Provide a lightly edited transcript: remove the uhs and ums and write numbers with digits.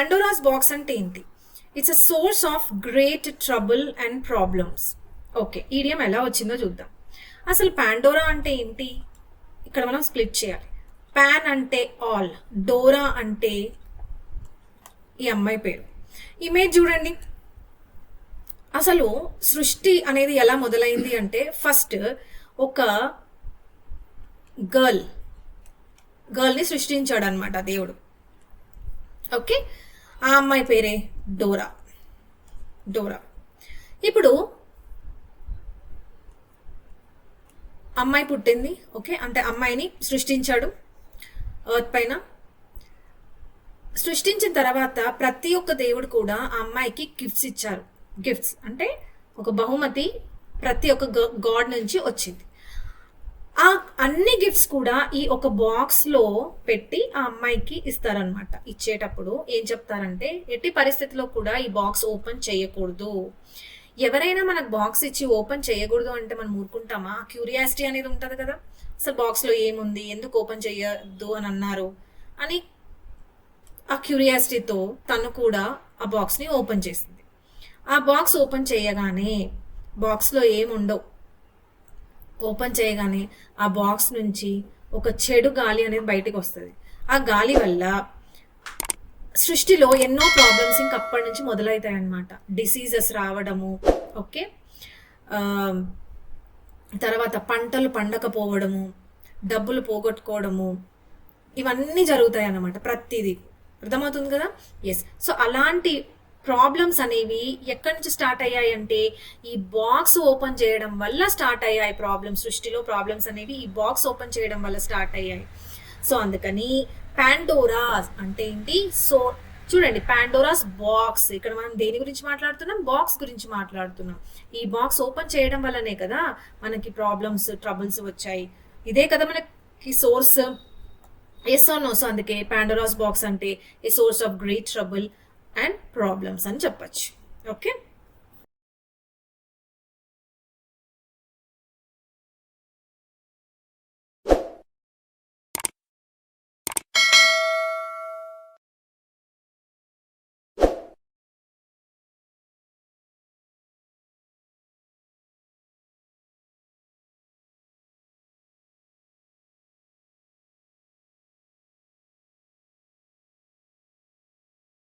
పాండోరాస్ box అంటే ఏంటి? It's a source of great trouble and problems. Okay, idiom ఎలా వచ్చిందో చూద్దాం. అసలు పాండోరా అంటే ఏంటి? ఇక్కడ మనం స్ప్లిట్ చేయాలి. పాన్ అంటే ఆల్, డోరా అంటే ఈ అమ్మాయి పేరు. ఇమేజ్ చూడండి. అసలు సృష్టి అనేది ఎలా మొదలైంది అంటే ఫస్ట్ ఒక గర్ల్ని సృష్టించాడు అనమాట దేవుడు. ఓకే, ఆ అమ్మాయి పేరే డోరా. ఇప్పుడు అమ్మాయి పుట్టింది. ఓకే, అంటే అమ్మాయిని సృష్టించాడు ఎర్త్ పైన. సృష్టించిన తర్వాత ప్రతి ఒక్క దేవుడు కూడా ఆ అమ్మాయికి గిఫ్ట్స్ ఇచ్చారు. గిఫ్ట్స్ అంటే ఒక బహుమతి ప్రతి ఒక్క గాడ్ నుంచి వచ్చింది. ఆ అన్ని గిఫ్ట్స్ కూడా ఈ ఒక బాక్స్లో పెట్టి ఆ అమ్మాయికి ఇస్తారనమాట. ఇచ్చేటప్పుడు ఏం చెప్తారంటే ఎట్టి పరిస్థితిలో కూడా ఈ బాక్స్ ఓపెన్ చేయకూడదు. ఎవరైనా మనకు బాక్స్ ఇచ్చి ఓపెన్ చేయకూడదు అంటే మనం ఊరుకుంటామా? క్యూరియాసిటీ అనేది ఉంటుంది కదా, అసలు బాక్స్లో ఏముంది, ఎందుకు ఓపెన్ చేయొద్దు అని అన్నారు అని. ఆ క్యూరియాసిటీతో తను కూడా ఆ బాక్స్ని ఓపెన్ చేసింది. ఆ బాక్స్ ఓపెన్ చేయగానే బాక్స్లో ఏముండవు. ఓపెన్ చేయగానే ఆ బాక్స్ నుంచి ఒక చెడు గాలి అనేది బయటకు వస్తుంది. ఆ గాలి వల్ల సృష్టిలో ఎన్నో ప్రాబ్లమ్స్ ఇంక అప్పటి నుంచి మొదలవుతాయి అన్నమాట. డిసీజెస్ రావడము, ఓకే, తర్వాత పంటలు పండకపోవడము, డబ్బులు పోగొట్టుకోవడము, ఇవన్నీ జరుగుతాయి అన్నమాట. ప్రతిదీ అర్థమవుతుంది కదా? ఎస్. సో అలాంటి ప్రాబ్లమ్స్ అనేవి ఎక్కడి నుంచి స్టార్ట్ అయ్యాయి అంటే ఈ బాక్స్ ఓపెన్ చేయడం వల్ల స్టార్ట్ అయ్యాయి ప్రాబ్లమ్స్. సృష్టిలో ప్రాబ్లమ్స్ అనేవి ఈ బాక్స్ ఓపెన్ చేయడం వల్ల స్టార్ట్ అయ్యాయి. సో అందుకని పాండోరాస్ అంటే ఏంటి? సో చూడండి, పాండోరాస్ బాక్స్. ఇక్కడ మనం దేని గురించి మాట్లాడుతున్నాం? బాక్స్ గురించి మాట్లాడుతున్నాం. ఈ బాక్స్ ఓపెన్ చేయడం వల్లనే కదా మనకి ప్రాబ్లమ్స్, ట్రబుల్స్ వచ్చాయి. ఇదే కదా మనకి source. Yes or no? So అందుకే పాండోరాస్ బాక్స్ అంటే a source of great trouble and problems అని చెప్పచ్చు. ఓకే.